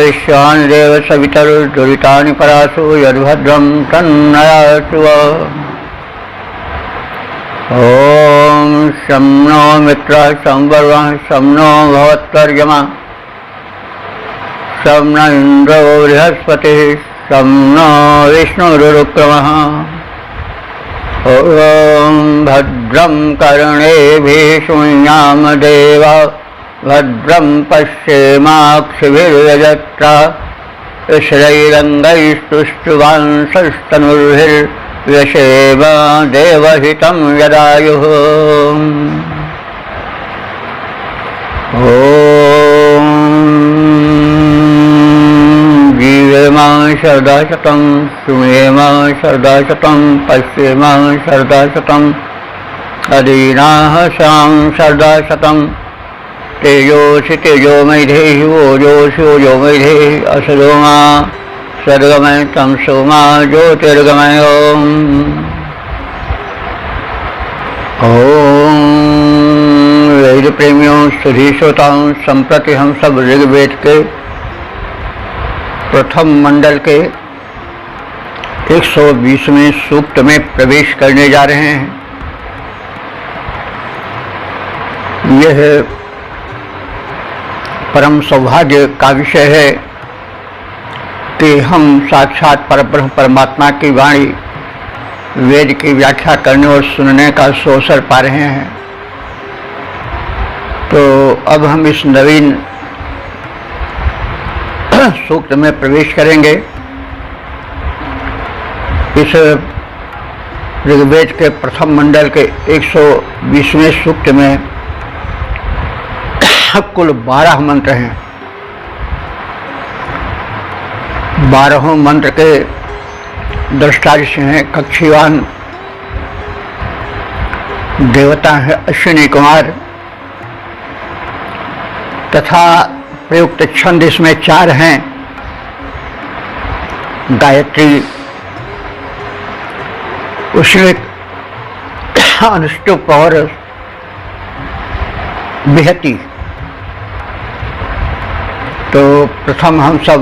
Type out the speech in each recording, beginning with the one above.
विश्वान्देव सवितरुर्दुरितानि परासु यद्भद्रं तन्नयासु। ॐ शं नो मित्रः शं वरुणः शं नो भवत्वर्यमा शं न इन्द्रो बृहस्पतिः शं नो विष्णुरुक्रमः। ॐ भद्रं कर्णेभिः शृणुयाम देवा भद्रं पश्येमाक्षिभिर्यजत्रा श्रीरङ्गैस्तुष्टुवांसस्तनुर्भिर्यशेम देवहितं यदायुः। ॐ जीवेमा शरदाशतं शृणुेमा शरदाशतं पश्येमा शरदाशतं अदीनाः शां शरदाशतं तेजोषि तेजोमयधेहि ओजोषि ओजोमयधेहि असदोमा सद्गमय तमसोमा ज्योतिर्गमय। ओम वेद प्रेमियों सुधी श्रोताओं, संप्रति हम सब ऋग्वेद के प्रथम मंडल के 120वें सूक्त में प्रवेश करने जा रहे हैं। यह परम सौभाग्य का विषय है कि हम साक्षात परब्रह्म परमात्मा की वाणी वेद की व्याख्या करने और सुनने का अवसर पा रहे हैं। तो अब हम इस नवीन सूक्त में प्रवेश करेंगे। इस ऋग्वेद के प्रथम मंडल के 120वें सूक्त में कुल 12 मंत्र हैं। 12 मंत्र के दृष्टा ऋषि हैं कक्षीवान, देवता है अश्विनी कुमार, तथा प्रयुक्त छंद इसमें 4 हैं। गायत्री, उसमें अनुष्टुप और बिहती। तो प्रथम हम सब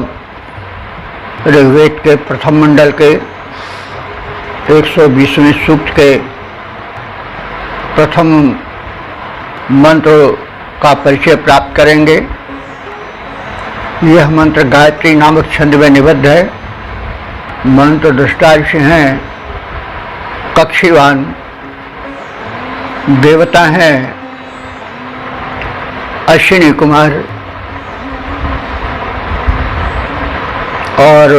ऋग्वेद के प्रथम मंडल के 120वें सूक्त के प्रथम मंत्र का परिचय प्राप्त करेंगे। यह मंत्र गायत्री नामक छंद में निबद्ध है। मंत्र दृष्टा ऋषि हैं कक्षीवान, देवता हैं अश्विनी कुमार और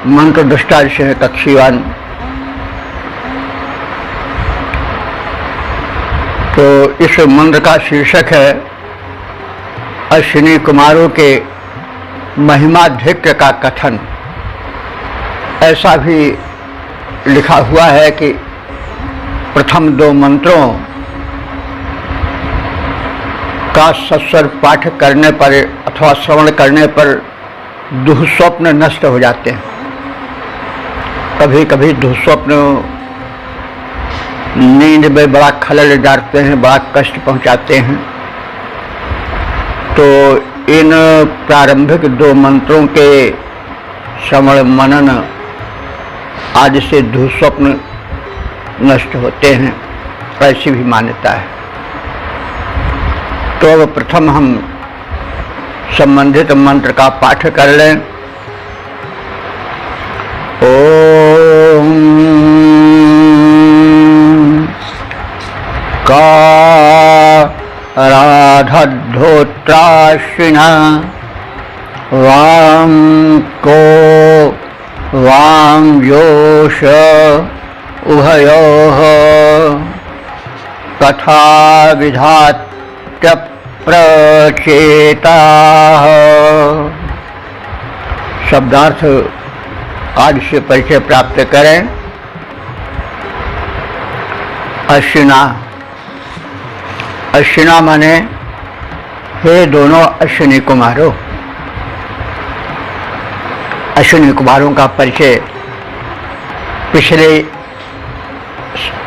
मंत्र दृष्टा ऋषि हैं कक्षीवान। तो इस मंत्र का शीर्षक है अश्विनी कुमारों के महिमाधिक्य का कथन। ऐसा भी लिखा हुआ है कि प्रथम 2 मंत्रों का सस्वर पाठ करने पर अथवा श्रवण करने पर दुःस्वप्न नष्ट हो जाते हैं। कभी कभी दुःस्वप्न नींद में बड़ा खलल डालते हैं, बड़ा कष्ट पहुंचाते हैं। तो इन प्रारंभिक 2 मंत्रों के श्रवण मनन आदि से दुःस्वप्न नष्ट होते हैं, ऐसी भी मान्यता है। तो अब प्रथम हम संबंधित मंत्र का पाठ कर लें। ओम काराधद्धोत्राश्विना वां को वां योष उभयोः तथा विधात्य प्रचेताः। शब्दार्थ आज से परिचय प्राप्त करें। अश्विना, अश्विना माने हे दोनों अश्विनी कुमारों। अश्विनी कुमारों का परिचय पिछले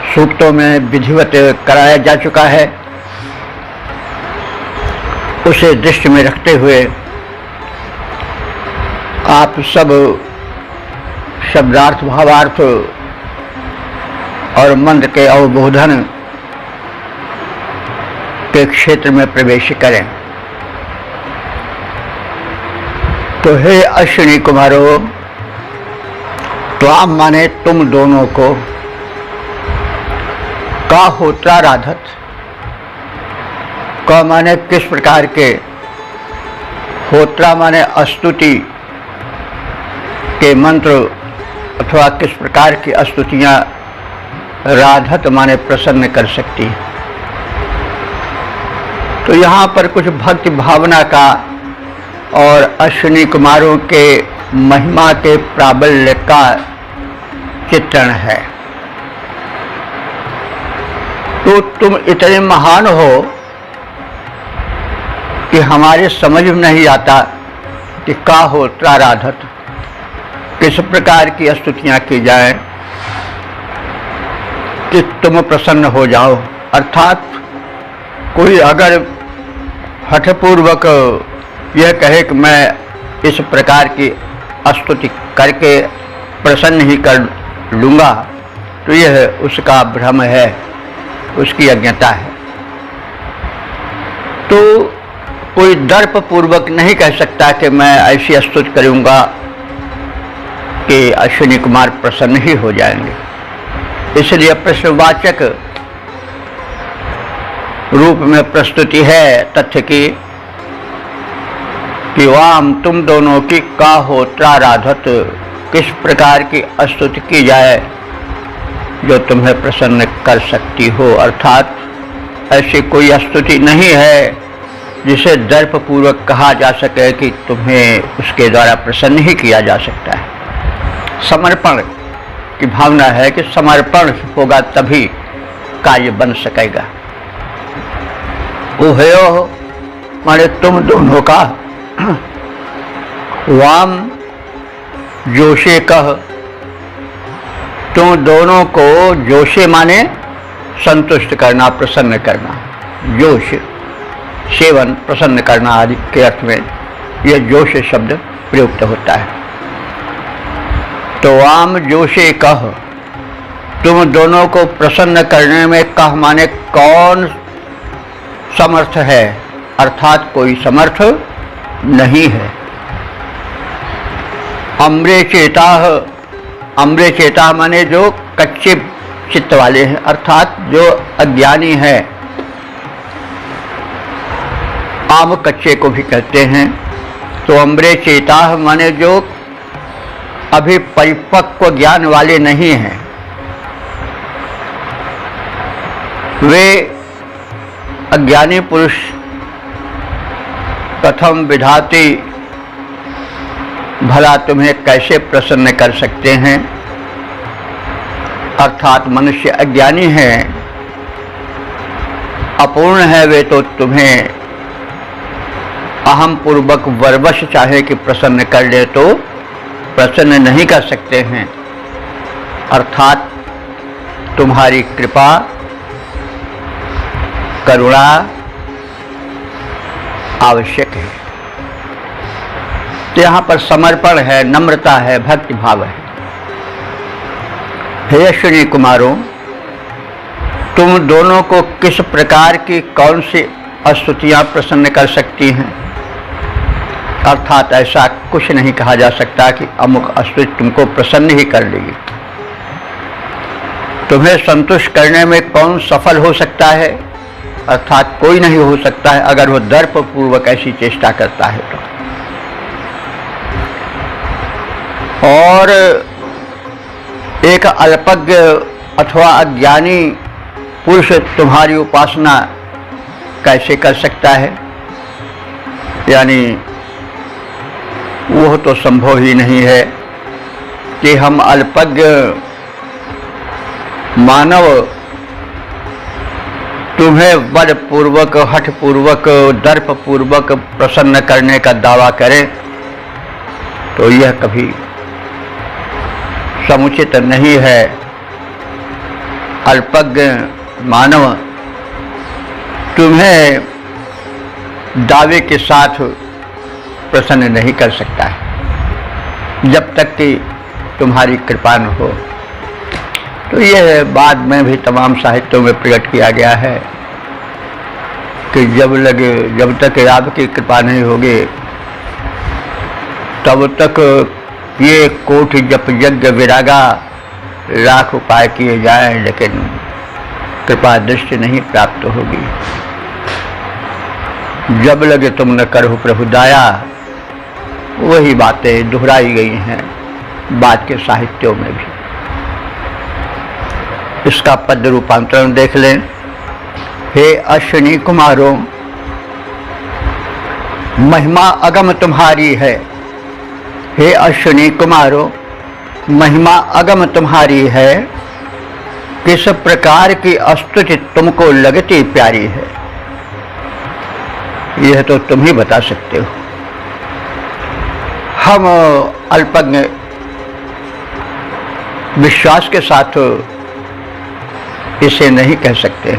सूक्तों में विधिवत कराया जा चुका है। उसे दृष्टि में रखते हुए आप सब शब्दार्थ, भावार्थ और मंत्र के अवबोधन के क्षेत्र में प्रवेश करें। तो हे अश्विनी कुमारों, त्वाम माने तुम दोनों को, का होत्रा राधत, का माने किस प्रकार के, होत्रा माने स्तुति के मंत्र अथवा किस प्रकार की स्तुतियां राधत माने प्रसन्न कर सकती है। तो यहाँ पर कुछ भक्ति भावना का और अश्विनी कुमारों के महिमा के प्राबल्य का चित्रण है। तो तुम इतने महान हो कि हमारे समझ में नहीं आता कि का होत्रा राधत, किस प्रकार की स्तुतियां की जाए कि तुम प्रसन्न हो जाओ। अर्थात कोई अगर हठपूर्वक यह कहे कि मैं इस प्रकार की स्तुति करके प्रसन्न ही कर लूँगा, तो यह उसका भ्रम है, उसकी अज्ञता है। तो कोई दर्प पूर्वक नहीं कह सकता कि मैं ऐसी स्तुति करूँगा कि अश्विनी कुमार प्रसन्न ही हो जाएंगे। इसलिए प्रश्नवाचक रूप में प्रस्तुति है तथ्य की कि वाम तुम दोनों की का होत्रा राधत, किस प्रकार की स्तुति की जाए जो तुम्हें प्रसन्न कर सकती हो। अर्थात ऐसी कोई स्तुति नहीं है जिसे दर्प पूर्वक कहा जा सके कि तुम्हें उसके द्वारा प्रसन्न ही किया जा सकता है। समर्पण की भावना है कि समर्पण होगा तभी कार्य बन सकेगा। उभयो माने तुम दोनों का, वाम जोशे कह, तुम दोनों को, जोशे माने संतुष्ट करना, प्रसन्न करना, जोश सेवन, प्रसन्न करना आदि के अर्थ में यह जोश शब्द प्रयुक्त होता है। तो वाम जोशे कह, तुम दोनों को प्रसन्न करने में कह माने कौन समर्थ है, अर्थात कोई समर्थ नहीं है। अम्रे चेता, अम्रे चेता माने जो कच्चे चित्त वाले हैं, अर्थात जो अज्ञानी है। आम कच्चे को भी कहते हैं। तो अम्रे चेता माने जो अभी परिपक्व ज्ञान वाले नहीं हैं, वे अज्ञानी पुरुष प्रथम विधाती भला तुम्हें कैसे प्रसन्न कर सकते हैं। अर्थात मनुष्य अज्ञानी है, अपूर्ण है, वे तो तुम्हें अहम पूर्वक वरवश चाहे कि प्रसन्न कर ले तो प्रसन्न नहीं कर सकते हैं। अर्थात तुम्हारी कृपा, करुणा आवश्यक है। तो यहाँ पर समर्पण है, नम्रता है, भक्ति भाव है। हे अश्विनी कुमारों, तुम दोनों को किस प्रकार की कौन सी स्तुतियाँ प्रसन्न कर सकती हैं। अर्थात ऐसा कुछ नहीं कहा जा सकता कि अमुक स्तुति तुमको प्रसन्न ही कर लेगी। तुम्हें संतुष्ट करने में कौन सफल हो सकता है, अर्थात कोई नहीं हो सकता है अगर वो दर्प पूर्वक ऐसी चेष्टा करता है तो। और एक अल्पज्ञ अथवा अज्ञानी पुरुष तुम्हारी उपासना कैसे कर सकता है, यानी वह तो संभव ही नहीं है कि हम अल्पज्ञ मानव तुम्हें बलपूर्वक, हठपूर्वक, दर्पपूर्वक प्रसन्न करने का दावा करें। तो यह कभी समुचित नहीं है। अल्पज्ञ मानव तुम्हें दावे के साथ प्रसन्न नहीं कर सकता है जब तक कि तुम्हारी कृपा न हो। तो यह बाद में भी तमाम साहित्यों में प्रकट किया गया है कि जब तक आपकी कृपा नहीं होगी तब तक ये कोटि जप यज्ञ विरागा लाख उपाय किए जाएं, लेकिन कृपा दृष्टि नहीं प्राप्त होगी। जब लगे तुम न करो प्रभु दया, वही बातें दोहराई गई हैं बाद के साहित्यों में भी। इसका पद रूपांतरण देख लें। हे अश्विनी कुमारों, महिमा अगम तुम्हारी है। हे अश्विनी कुमारों, महिमा अगम तुम्हारी है, किस प्रकार की स्तुति तुमको लगती प्यारी है। यह तो तुम ही बता सकते हो। हम अल्पज्ञ विश्वास के साथ इसे नहीं कह सकते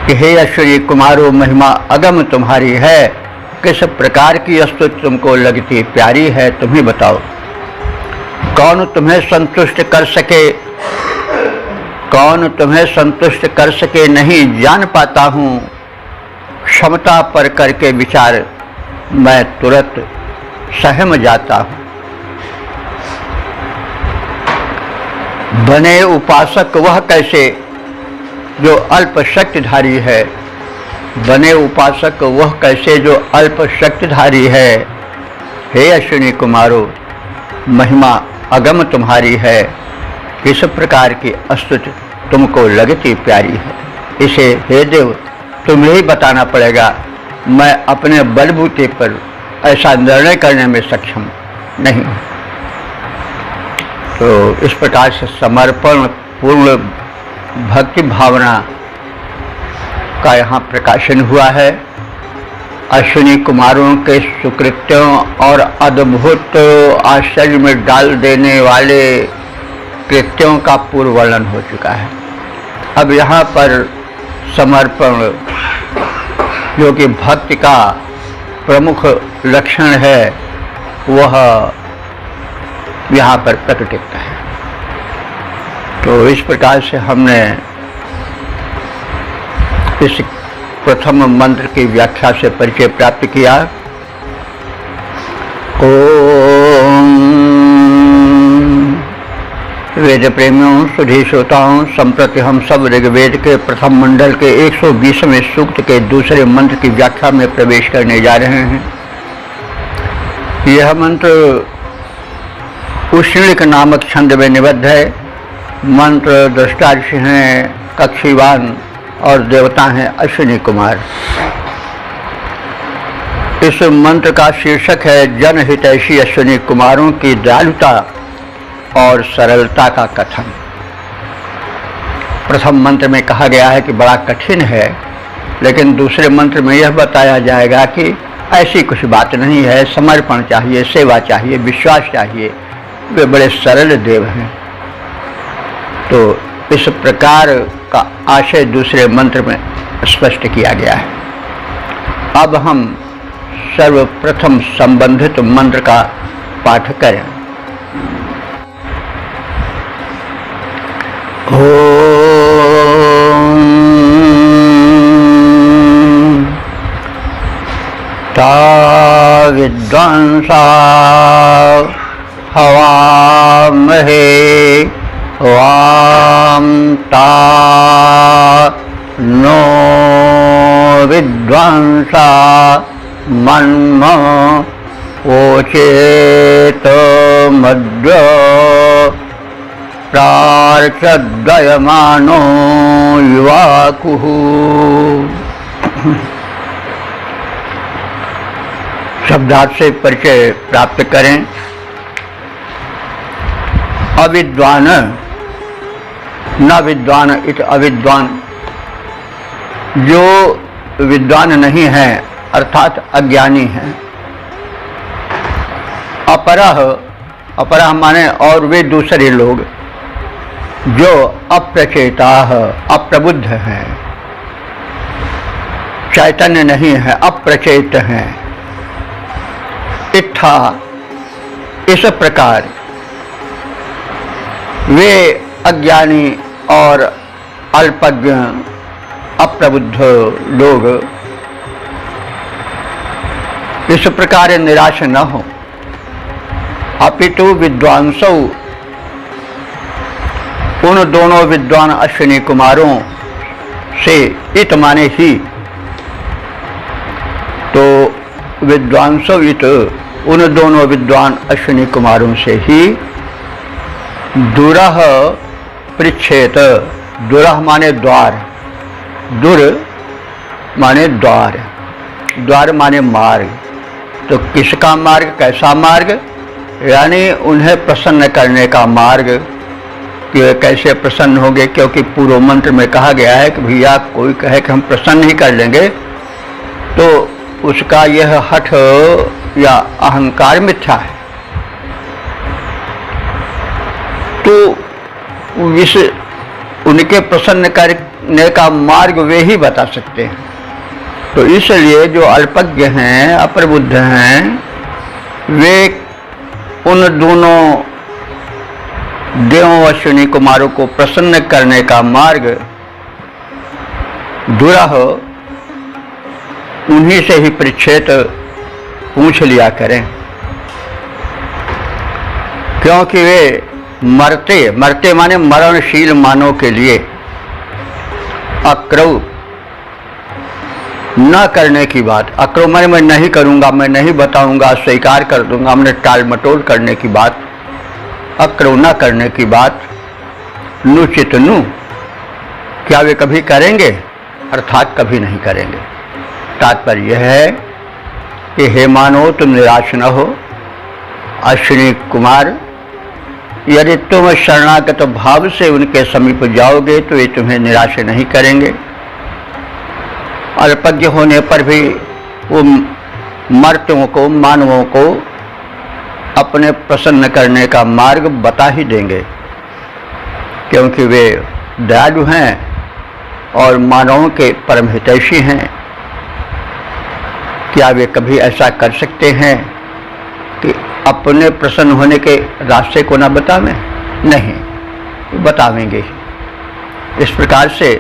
कि हे अश्विनी कुमारों, महिमा अगम तुम्हारी है, किस प्रकार की स्तुति तुमको लगती प्यारी है, तुम ही बताओ। कौन तुम्हें संतुष्ट कर सके, कौन तुम्हें संतुष्ट कर सके नहीं जान पाता हूँ। क्षमता पर करके विचार मैं तुरंत सहम जाता हूँ। बने उपासक वह कैसे जो अल्प शक्तिधारी है। बने उपासक वह कैसे जो अल्प शक्तिधारी है। हे अश्विनी कुमारों, महिमा अगम तुम्हारी है, किस प्रकार की स्तुति तुमको लगती प्यारी है। इसे हे देव तुम्हें ही बताना पड़ेगा। मैं अपने बलबूते पर ऐसा निर्णय करने में सक्षम नहीं हूँ। तो इस प्रकार से समर्पण पूर्ण भक्ति भावना का यहाँ प्रकाशन हुआ है। अश्विनी कुमारों के सुकृत्यों और अद्भुत आश्चर्य में डाल देने वाले कृत्यों का पूर्व वर्णन हो चुका है। अब यहाँ पर समर्पण, जो कि भक्ति का प्रमुख लक्षण है, वह यहाँ पर प्रकटित है। तो इस प्रकार से हमने इस प्रथम मंत्र की व्याख्या से परिचय प्राप्त किया। ओम वेद प्रेमियों, सुधी श्रोताओं, संप्रति हम सब ऋग्वेद के प्रथम मंडल के 120वें सूक्त के दूसरे मंत्र की व्याख्या में प्रवेश करने जा रहे हैं। यह मंत्र उष्णिक नामक छंद में निबद्ध है। मंत्र दृष्टा ऋषि हैं कक्षीवान और देवता हैं अश्विनी कुमार। इस मंत्र का शीर्षक है जनहितैषी अश्विनी कुमारों की दयालुता और सरलता का कथन। प्रथम मंत्र में कहा गया है कि बड़ा कठिन है, लेकिन दूसरे मंत्र में यह बताया जाएगा कि ऐसी कुछ बात नहीं है। समर्पण चाहिए, सेवा चाहिए, विश्वास चाहिए, वे बड़े सरल देव हैं। तो इस प्रकार का आशय दूसरे मंत्र में स्पष्ट किया गया है। अब हम सर्वप्रथम संबंधित मंत्र का पाठ करें। ता विद्वांसा हवामहे वाम ता नो विद्वांसा मन्म ओचेत मद्य प्रार्चद्वयमानो युवाकुः। शब्दार्थ से परिचय प्राप्त करें। अविद्वान न विद्वान इत अविद्वान, जो विद्वान नहीं है अर्थात अज्ञानी है। अपरः माने और वे दूसरे लोग जो अप्रचेता अप्रबुद्ध हैं, चैतन्य नहीं है, अप्रचेत हैं। इत्था इस प्रकार वे अज्ञानी और अल्पज्ञ अप्रबुद्ध लोग इस प्रकार निराश न हो, अपितु विद्वांसौ उन दोनों विद्वान अश्विनी कुमारों से, इत माने ही, तो विद्वांसौ इत उन दोनों विद्वान अश्विनी कुमारों से ही दुरह पृच्छेत, दुरह माने द्वार, दुर माने द्वार, द्वार माने मार्ग। तो किसका मार्ग, कैसा मार्ग, यानी उन्हें प्रसन्न करने का मार्ग। कि वे कैसे प्रसन्न होंगे, क्योंकि पूर्व मंत्र में कहा गया है कि भैया कोई कहे कि हम प्रसन्न ही कर लेंगे तो उसका यह हठ या अहंकार मिथ्या है। तो इस उनके प्रसन्न करने का मार्ग वे ही बता सकते हैं। तो इसलिए जो अल्पज्ञ हैं, अप्रबुद्ध हैं, वे उन दोनों देवों अश्विनी कुमारों को प्रसन्न करने का मार्ग दुरह उन्हीं से ही पृच्छेत पूछ लिया करें, क्योंकि वे मरते माने मरणशील मानव के लिए अक्रव न करने की बात, अक्रव माने मैं नहीं करूंगा, मैं नहीं बताऊंगा, स्वीकार कर दूंगा, हमने टाल मटोल करने की बात, अक्रव न करने की बात, नुचित नु, क्या वे कभी करेंगे, अर्थात कभी नहीं करेंगे। तात्पर्य यह है कि हे मानो तुम निराश न हो, अश्विनी कुमार, यदि तुम शरणागत भाव से उनके समीप जाओगे तो ये तुम्हें निराश नहीं करेंगे। अल्पज्ञ होने पर भी वो मर्तों को, मानवों को अपने प्रसन्न करने का मार्ग बता ही देंगे, क्योंकि वे दयालु हैं और मानवों के परम हितैषी हैं। क्या वे कभी ऐसा कर सकते हैं कि अपने प्रसन्न होने के रास्ते को न बतावें? नहीं, बतावेंगे ही। इस प्रकार से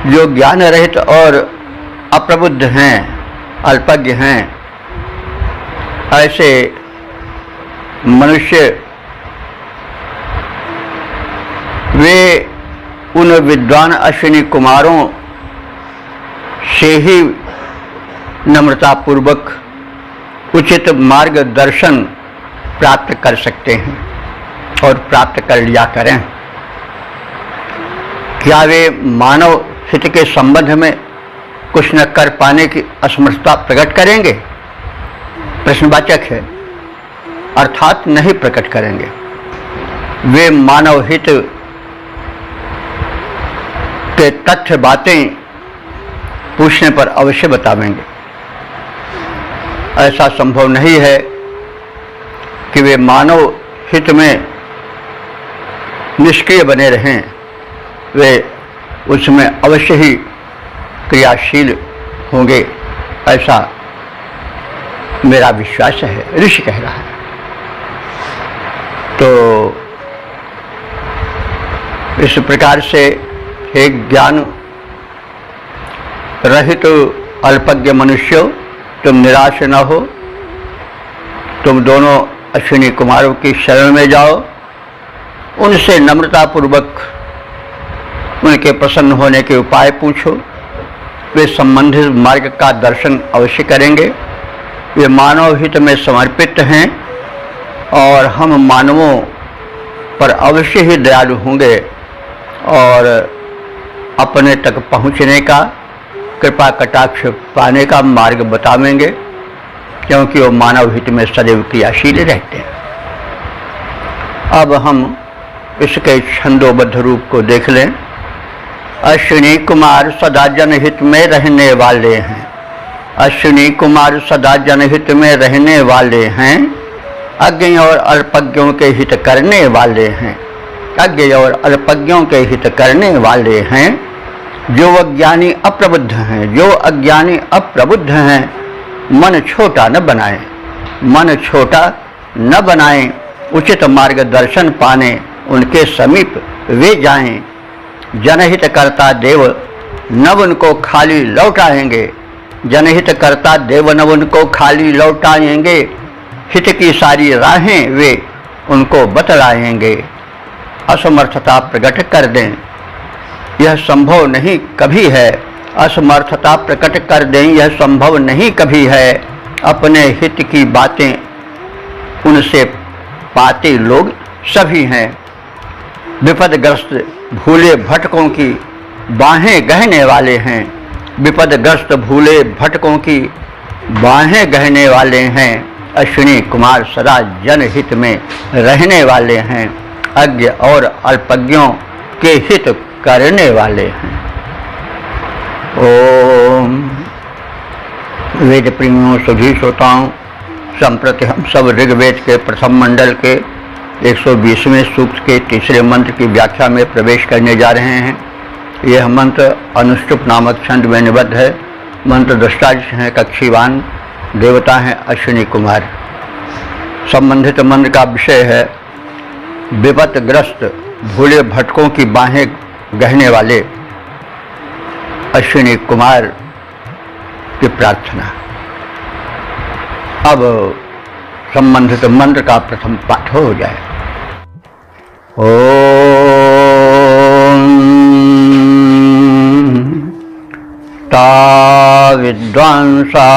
जो ज्ञान रहित और अप्रबुद्ध हैं, अल्पज्ञ हैं, ऐसे मनुष्य वे उन विद्वान अश्विनी कुमारों से ही नम्रतापूर्वक उचित मार्गदर्शन प्राप्त कर सकते हैं और प्राप्त कर लिया करें। क्या वे मानव हित के संबंध में कुछ न कर पाने की असमर्थता प्रकट करेंगे? प्रश्नवाचक है, अर्थात नहीं प्रकट करेंगे। वे मानव हित के तथ्य बातें पूछने पर अवश्य बतावेंगे। ऐसा संभव नहीं है कि वे मानव हित में निष्क्रिय बने रहें, वे उसमें अवश्य ही क्रियाशील होंगे, ऐसा मेरा विश्वास है, ऋषि कह रहा है। तो इस प्रकार से हे ज्ञान रहित अल्पज्ञ मनुष्यों, तुम निराश न हो, तुम दोनों अश्विनी कुमारों की शरण में जाओ, उनसे नम्रतापूर्वक उनके प्रसन्न होने के उपाय पूछो। वे संबंधित मार्ग का दर्शन अवश्य करेंगे। वे मानव हित में समर्पित हैं और हम मानवों पर अवश्य ही दयालु होंगे और अपने तक पहुँचने का, कृपा कटाक्ष पाने का मार्ग बतावेंगे, क्योंकि वो मानव हित में सदैव क्रियाशील रहते हैं। अब हम इसके छंदोबद्ध रूप को देख लें। अश्विनी कुमार सदा जनहित में रहने वाले हैं। अश्विनी कुमार सदा जनहित में रहने वाले हैं, अज्ञ और अल्पज्ञों के हित करने वाले हैं। अज्ञ और अल्पज्ञों के हित करने वाले हैं। जो अज्ञानी अप्रबुद्ध हैं, जो अज्ञानी अप्रबुद्ध हैं, मन छोटा न बनाएं, मन छोटा न बनाएं। उचित मार्गदर्शन पाने उनके समीप वे जाएं। जनहित करता देव नव उनको खाली लौटाएंगे। जनहित करता देव नव उनको खाली लौटाएंगे। हित की सारी राहें वे उनको बतलाएंगे। असमर्थता प्रकट कर दें, यह संभव नहीं कभी है। असमर्थता प्रकट कर दें, यह संभव नहीं कभी है। अपने हित की बातें उनसे पाते लोग सभी हैं। विपदग्रस्त भूले भटकों की बाहें गहने वाले हैं। विपदग्रस्त भूले भटकों की बाहें गहने वाले हैं। अश्विनी कुमार सदा जनहित में रहने वाले हैं। अज्ञ और अल्पज्ञों के हित करने वाले हैं। ओम। वेद प्रेमियों सभी श्रोताओं, संप्रति हम सब ऋग्वेद के प्रथम मंडल के 120वें सूक्त के तीसरे मंत्र की व्याख्या में प्रवेश करने जा रहे हैं। यह मंत्र अनुष्टुप नामक छंद में निबद्ध है। मंत्र दृष्टा हैं कक्षीवान, देवता हैं अश्विनी कुमार। संबंधित मंत्र का विषय है विपत्तिग्रस्त भूले भटकों की बाहें गहने वाले अश्विनी कुमार की प्रार्थना। अब संबंधित मंत्र का प्रथम पाठ हो जाए। ओम ता विद्वांसा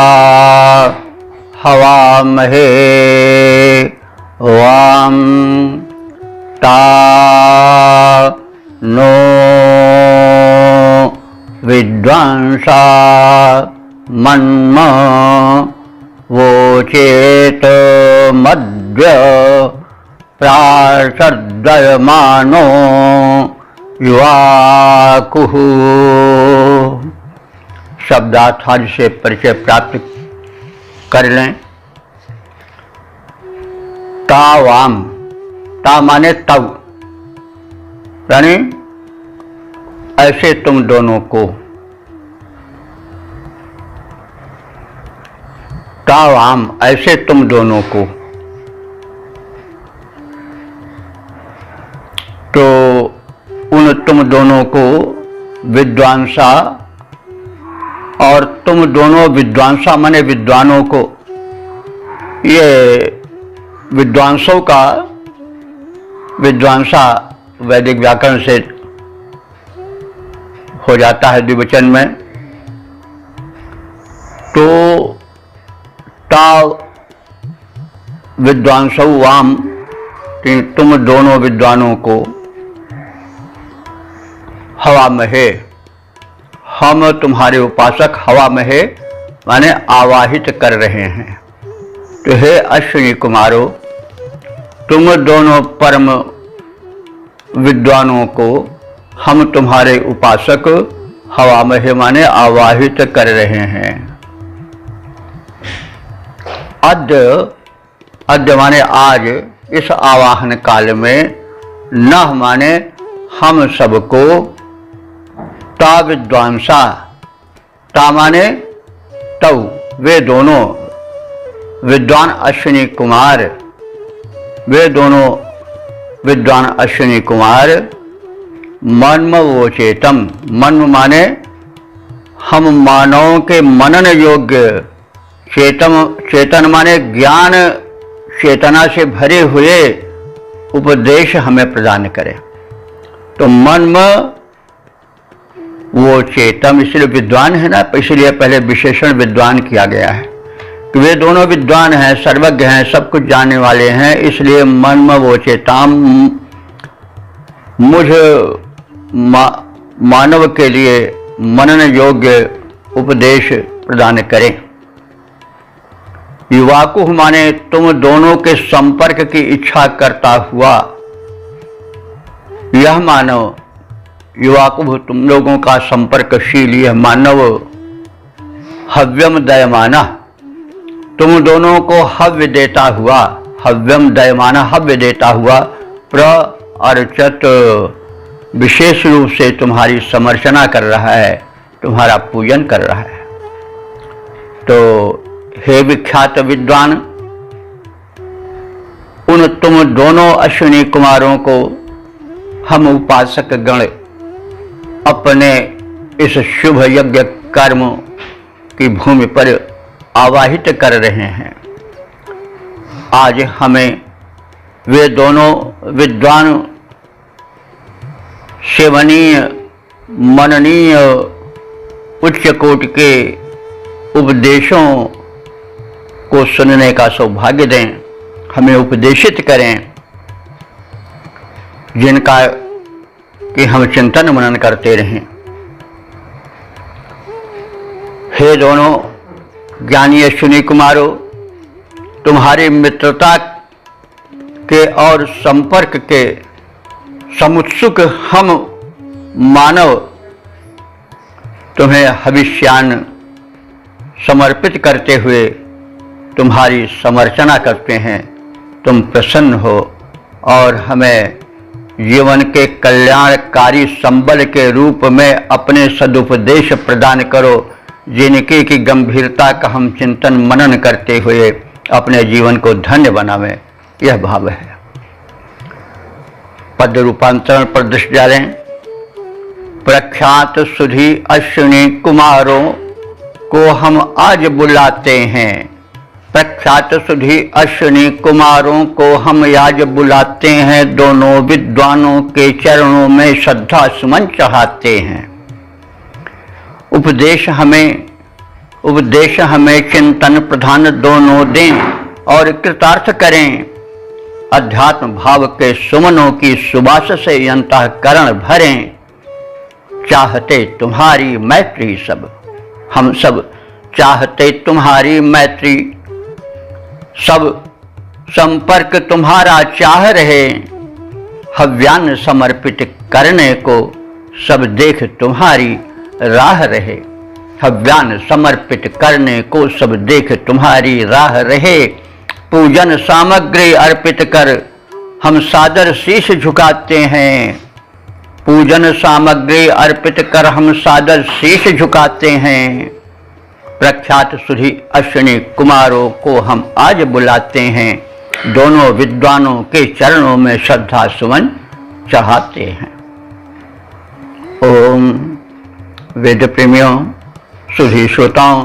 हवामहे वाम ता नो विद्वांसा मन्म वोचेत मद्य प्रासद्यमानो युवाकुः। शब्दार्थ से परिचय प्राप्त कर लें। तावाम, ता माने तब, यानी ऐसे तुम दोनों को। तावाम, ऐसे तुम दोनों को। तो उन तुम दोनों को विद्वांसा, और तुम दोनों विद्वांसा माने विद्वानों को। ये विद्वांसों का विद्वांसा वैदिक व्याकरण से हो जाता है द्विवचन में। तो ता विद्वांसौ वाम, तुम दोनों विद्वानों को हवा में है, हम तुम्हारे उपासक हवा में है माने आवाहित कर रहे हैं। तो हे अश्विनी कुमारो, तुम दोनों परम विद्वानों को हम तुम्हारे उपासक हवा में माने आवाहित कर रहे हैं। अद्य माने आज, इस आवाहन काल में न माने हम सबको, ता विद्वांसा, ता माने तव, वे दोनों विद्वान अश्विनी कुमार, वे दोनों विद्वान अश्विनी कुमार मन्म वोचेतम, मन्म माने हम मानवों के मनन योग्य, चेतन माने ज्ञान चेतना से भरे हुए उपदेश हमें प्रदान करें। तो मन्म वो चेतम, इसलिए विद्वान है ना, इसलिए पहले विशेषण विद्वान किया गया है कि वे दोनों विद्वान हैं, सर्वज्ञ हैं, सब कुछ जानने वाले हैं। इसलिए मन्म वो चेताम, मुझ मानव के लिए मनन योग्य उपदेश प्रदान करें। युवाकुह माने तुम दोनों के संपर्क की इच्छा करता हुआ, यह मानव युवाकुह तुम लोगों का संपर्कशील यह मानव हव्यम दयमाना, तुम दोनों को हव्य देता हुआ, हव्यम दयमाना हव्य देता हुआ प्रअर्चत विशेष रूप से तुम्हारी समर्चना कर रहा है, तुम्हारा पूजन कर रहा है। तो हे विख्यात विद्वान, उन तुम दोनों अश्विनी कुमारों को हम उपासक गण अपने इस शुभ यज्ञ कर्म की भूमि पर आवाहित कर रहे हैं। आज हमें वे दोनों विद्वान सेवनीय मननीय उच्च कोटि के उपदेशों को सुनने का सौभाग्य दें, हमें उपदेशित करें, जिनका कि हम चिंतन मनन करते रहें। हे दोनों ज्ञानी अश्विनी कुमारों, तुम्हारी मित्रता के और संपर्क के समुत्सुक हम मानव तुम्हें हविष्यान समर्पित करते हुए तुम्हारी समर्चना करते हैं। तुम प्रसन्न हो और हमें जीवन के कल्याणकारी संबल के रूप में अपने सदुपदेश प्रदान करो, जिनकी की गंभीरता का हम चिंतन मनन करते हुए अपने जीवन को धन्य बनावें, यह भाव है। पद रूपांतरण पर दृष्टि डालें। प्रख्यात सुधी अश्विनी कुमारों को हम आज बुलाते हैं। प्रख्यात सुधी अश्विनी कुमारों को हम आज बुलाते हैं। दोनों विद्वानों के चरणों में श्रद्धा सुमन चढ़ाते हैं। उपदेश हमें चिंतन प्रधान दोनों दें और कृतार्थ करें। अध्यात्म भाव के सुमनों की सुबास से अंतःकरण भरें। चाहते तुम्हारी मैत्री सब, हम सब चाहते तुम्हारी मैत्री, सब संपर्क तुम्हारा चाह रहे। हव्यान समर्पित करने को सब देख तुम्हारी राह रहे। हव्यान समर्पित करने को सब देख तुम्हारी राह रहे। पूजन सामग्री अर्पित कर हम सादर शीश झुकाते हैं। पूजन सामग्री अर्पित कर हम सादर शीश झुकाते हैं। प्रख्यात सुधी अश्विनी कुमारों को हम आज बुलाते हैं। दोनों विद्वानों के चरणों में श्रद्धा सुमन चढ़ाते हैं। ओम वेद प्रेमियों, सुधी श्रोताओं,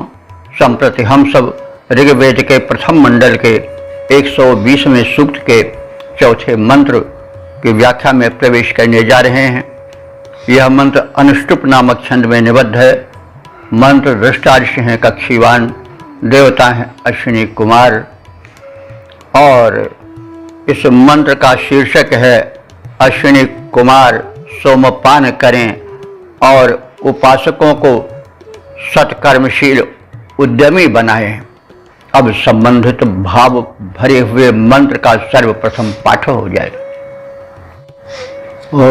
संप्रति हम सब ऋग्वेद के प्रथम मंडल के 120वें सूक्त के चौथे मंत्र की व्याख्या में प्रवेश करने जा रहे हैं। यह मंत्र अनुष्टुप नामक छंद में निबद्ध है। मंत्र दृष्टा ऋषि हैं कक्षीवान, देवता हैं अश्विनी कुमार, और इस मंत्र का शीर्षक है अश्विनी कुमार सोमपान करें और उपासकों को सत्कर्मशील उद्यमी बनाएं। अब संबंधित भाव भरे हुए मंत्र का सर्वप्रथम पाठ हो जाए। ओम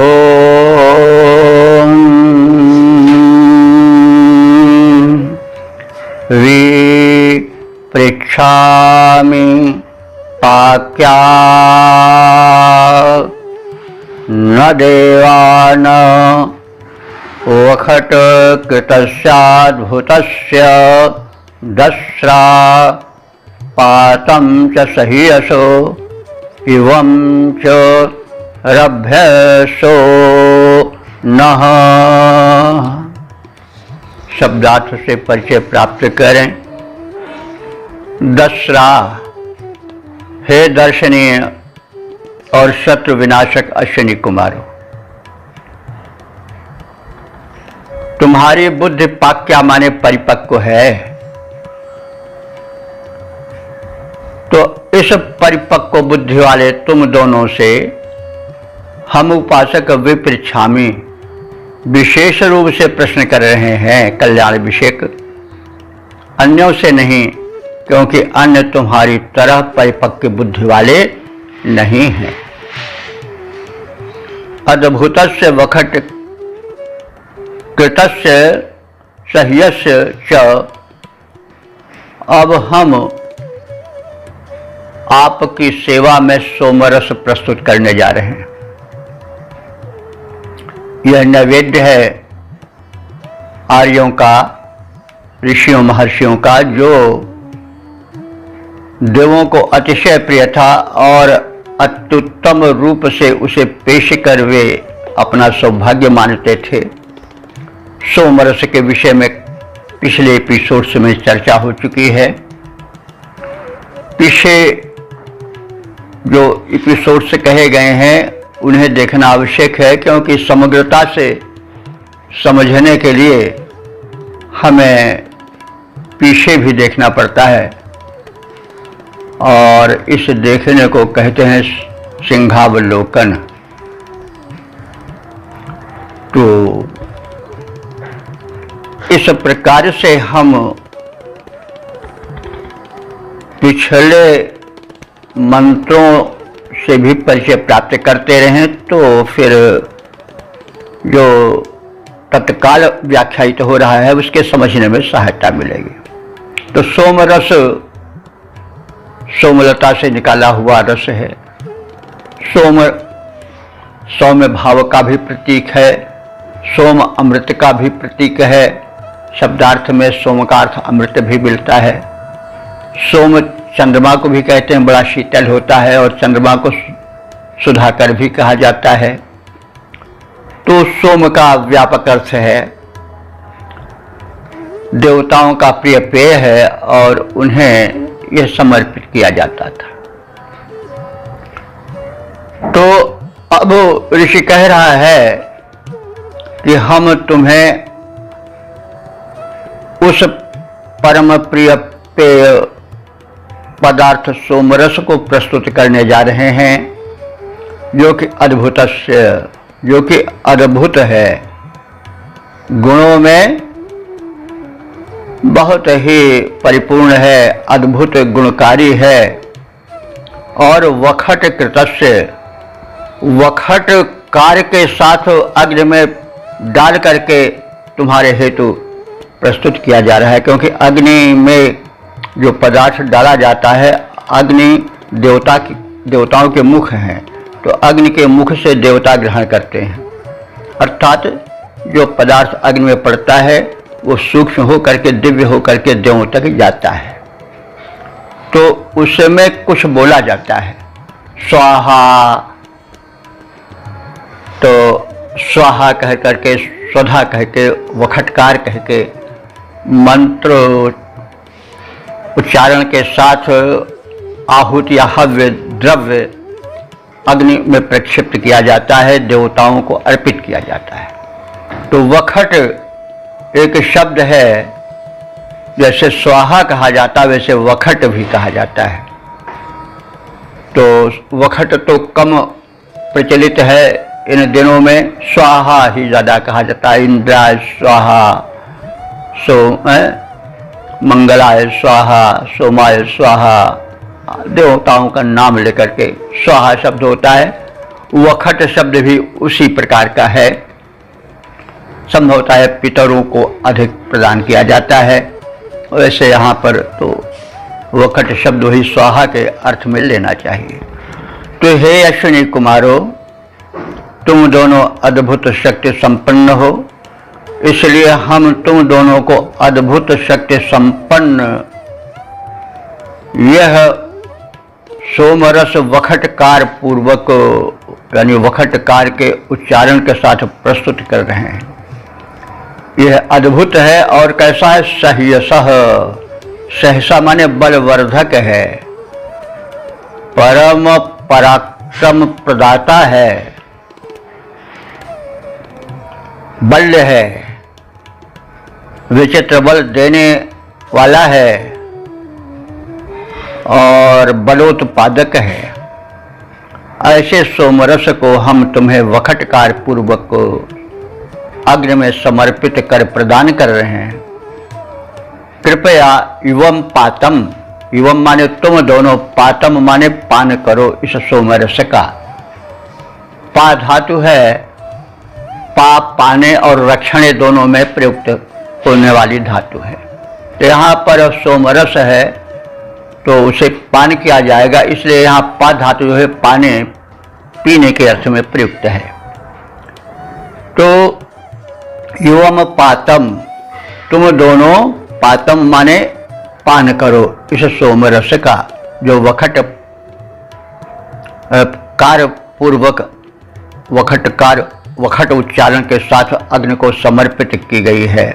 वी पृच्छामि पाक्या न देवान वखट कृतस्याद्भुतस्य दस्रा पातं च सहीयसो इवं च रभ्यसो नः। शब्दार्थ से परिचय प्राप्त करें। दस्रा, हे दर्शनीय और शत्रु विनाशक अश्विनी कुमारों, तुम्हारी बुद्धि पाक्या माने परिपक्व है। तो इस परिपक्व बुद्धि वाले तुम दोनों से हम उपासक विपृच्छामि विशेष रूप से प्रश्न कर रहे हैं, कल्याण विषयक, अन्यों से नहीं, क्योंकि अन्य तुम्हारी तरह परिपक्व बुद्धि वाले नहीं हैं। अद्भुतस्य वखट कृतस्य सह्यस्य च, अब हम आपकी सेवा में सोमरस प्रस्तुत करने जा रहे हैं। यह नैवेद्य है आर्यों का, ऋषियों महर्षियों का, जो देवों को अतिशय प्रिय था और अत्युत्तम रूप से उसे पेश कर वे अपना सौभाग्य मानते थे। सोमरस के विषय में पिछले एपिसोड्स में चर्चा हो चुकी है। पीछे जो एपिसोड्स कहे गए हैं उन्हें देखना आवश्यक है, क्योंकि समग्रता से समझने के लिए हमें पीछे भी देखना पड़ता है, और इस देखने को कहते हैं सिंहावलोकन। तो इस प्रकार से हम पिछले मंत्रों से भी परिचय प्राप्त करते रहें तो फिर जो तत्काल व्याख्यायित हो रहा है उसके समझने में सहायता मिलेगी। तो सोमरस सोमलता से निकाला हुआ रस है। सोम सौम्य भाव का भी प्रतीक है, सोम अमृत का भी प्रतीक है। शब्दार्थ में सोम का अर्थ अमृत भी मिलता है। सोम चंद्रमा को भी कहते हैं, बड़ा शीतल होता है, और चंद्रमा को सुधाकर भी कहा जाता है। तो सोम का व्यापक अर्थ है, देवताओं का प्रिय पेय है और उन्हें यह समर्पित किया जाता था। तो अब ऋषि कह रहा है कि हम तुम्हें उस परम प्रिय पेय पदार्थ सोमरस को प्रस्तुत करने जा रहे हैं, जो कि अद्भुत है, गुणों में बहुत ही परिपूर्ण है, अद्भुत गुणकारी है, और वखट कृतस्य, वखट कार्य के साथ अग्नि में डाल करके तुम्हारे हेतु प्रस्तुत किया जा रहा है। क्योंकि अग्नि में जो पदार्थ डाला जाता है, अग्नि देवताओं के मुख हैं, तो अग्नि के मुख से देवता ग्रहण करते हैं। अर्थात जो पदार्थ अग्नि में पड़ता है वो सूक्ष्म हो करके, दिव्य हो करके देवों तक जाता है। तो उसमें कुछ बोला जाता है, स्वाहा। तो स्वाहा कह करके, स्वधा कह के, वखटकार कह के मंत्र उच्चारण के साथ आहुति या हव्य द्रव्य अग्नि में प्रक्षिप्त किया जाता है, देवताओं को अर्पित किया जाता है। तो वखट एक शब्द है, जैसे स्वाहा कहा जाता है वैसे वखट भी कहा जाता है। तो वखट तो कम प्रचलित है इन दिनों में, स्वाहा ही ज़्यादा कहा जाता है। इंद्राय स्वाहा, मंगलाय स्वाहा, सोमाय स्वाहा, देवताओं का नाम लेकर के स्वाहा शब्द होता है। वखट शब्द भी उसी प्रकार का है, संभवतः पितरों को अधिक प्रदान किया जाता है। वैसे यहाँ पर तो वखट शब्द ही स्वाहा के अर्थ में लेना चाहिए। तो हे अश्विनी कुमारों, तुम दोनों अद्भुत शक्ति संपन्न हो, इसलिए हम तुम दोनों को अद्भुत शक्ति संपन्न यह सोमरस वखटकार पूर्वक, यानी वखटकार के उच्चारण के साथ प्रस्तुत कर रहे हैं। यह अद्भुत है और कैसा है? सह्यसः, सहसा माने बलवर्धक है, परम पराक्रम प्रदाता है, बल्य है, विचित्र बल देने वाला है और बलोत्पादक है। ऐसे सोमरस को हम तुम्हें वखटकार पूर्वक अग्नि में समर्पित कर प्रदान कर रहे हैं। कृपया इवम पातम, इवम माने तुम दोनों, पातम माने पान करो इस सोमरस का। पा धातु है, पाप पाने और रक्षणे दोनों में प्रयुक्त होने वाली धातु है। तो यहाँ पर सोमरस है, तो उसे पान किया जाएगा, इसलिए यहाँ पा धातु जो है पाने, पीने के अर्थ में प्रयुक्त है। तो युवम पातम, तुम दोनों, पातम माने पान करो इस सोमरस का, जो वखट कार पूर्वक वखट उच्चारण के साथ अग्नि को समर्पित की गई है।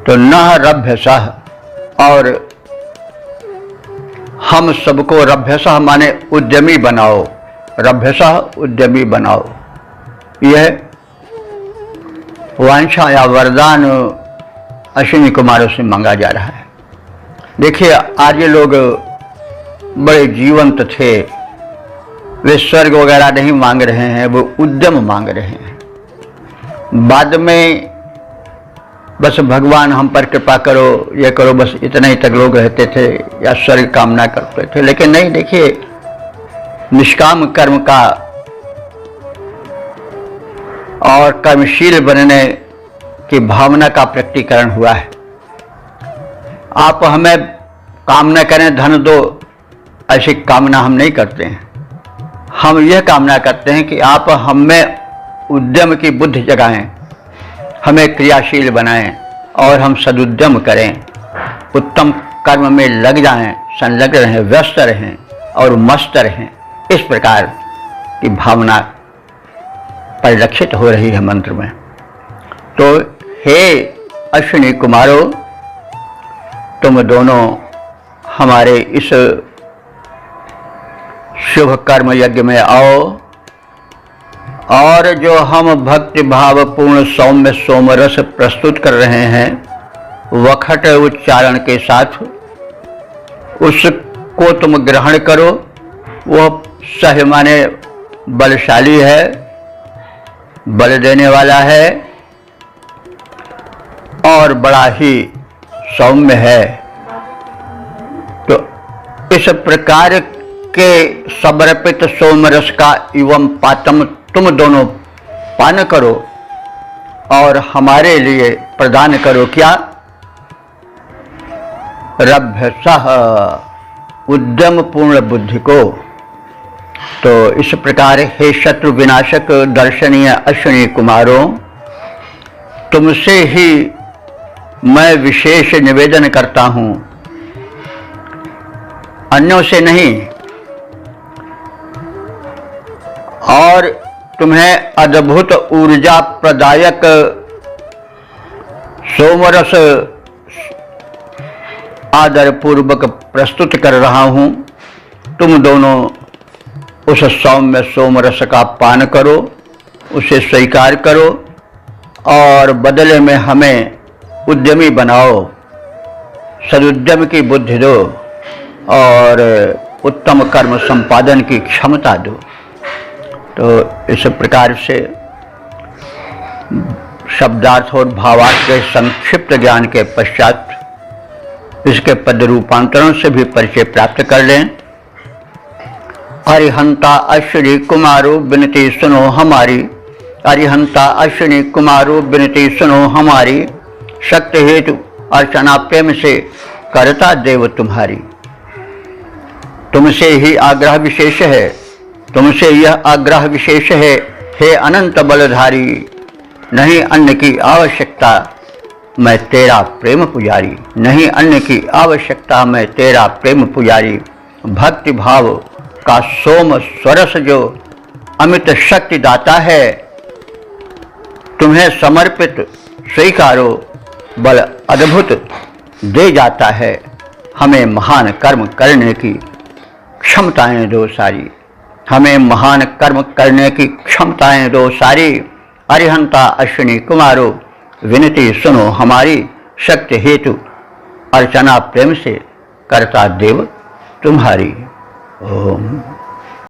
तो न रभ्यसः, और हम सबको रभ्यसः माने उद्यमी बनाओ, रभ्यसः उद्यमी बनाओ। यह वांछा या वरदान अश्विनी कुमारों से मांगा जा रहा है। देखिए, आर्य लोग बड़े जीवंत थे, वे स्वर्ग वगैरह नहीं मांग रहे हैं, वो उद्यम मांग रहे हैं। बाद में बस भगवान हम पर कृपा करो, ये करो, बस इतना ही तक लोग रहते थे या स्वर्ग कामना करते थे। लेकिन नहीं, देखिए, निष्काम कर्म का और कर्मशील बनने की भावना का प्रकटीकरण हुआ है। आप हमें कामना करें, धन दो, ऐसी कामना हम नहीं करते हैं। हम यह कामना करते हैं कि आप हमें उद्यम की बुद्धि जगाएं, हमें क्रियाशील बनाएं और हम सदुद्यम करें, उत्तम कर्म में लग जाएं, संलग्न रहें, व्यस्त रहें और मस्त रहें। इस प्रकार की भावना परिलक्षित हो रही है मंत्र में। तो हे अश्विनी कुमारों, तुम दोनों हमारे इस शुभ कर्म यज्ञ में आओ, और जो हम भक्ति भाव पूर्ण सौम्य सोमरस प्रस्तुत कर रहे हैं वखट उच्चारण के साथ, उसको तुम ग्रहण करो। वह सह माने बलशाली है, बल देने वाला है और बड़ा ही सौम्य है। तो इस प्रकार के समर्पित सोमरस का एवं पातम तुम दोनों पान करो और हमारे लिए प्रदान करो। क्या? रभ्यसः, उद्यम पूर्ण बुद्धि को। तो इस प्रकार हे शत्रु विनाशक दर्शनीय अश्विनी कुमारों, तुमसे ही मैं विशेष निवेदन करता हूं, अन्यों से नहीं। और तुम्हें अद्भुत ऊर्जा प्रदायक सोमरस आदर पूर्वक प्रस्तुत कर रहा हूं। तुम दोनों उस सौम्य सोमरस का पान करो, उसे स्वीकार करो और बदले में हमें उद्यमी बनाओ, सदुद्यम की बुद्धि दो और उत्तम कर्म संपादन की क्षमता दो। तो इस प्रकार से शब्दार्थ और भावार्थ के संक्षिप्त ज्ञान के पश्चात इसके पद रूपांतरण से भी परिचय प्राप्त कर लें। अरिहंता अश्विनी कुमारो विनती सुनो हमारी, अरिहंता अश्विनी कुमारो विनती सुनो हमारी, शक्ति हेतु अर्चना प्रेम से करता देव तुम्हारी। तुमसे ही आग्रह विशेष है, तुमसे यह आग्रह विशेष है हे अनंत बलधारी, नहीं अन्य की आवश्यकता, मैं तेरा प्रेम पुजारी, नहीं अन्य की आवश्यकता, मैं तेरा प्रेम पुजारी। भक्ति भाव का सोम स्वरस जो अमित शक्ति दाता है, तुम्हें समर्पित स्वीकारो, बल अद्भुत दे जाता है। हमें महान कर्म करने की क्षमताएं दो सारी, हमें महान कर्म करने की क्षमताएं दो सारी। अरिहंता अश्विनी कुमारो विनती सुनो हमारी, शक्ति हेतु अर्चना प्रेम से करता देव तुम्हारी। ओम।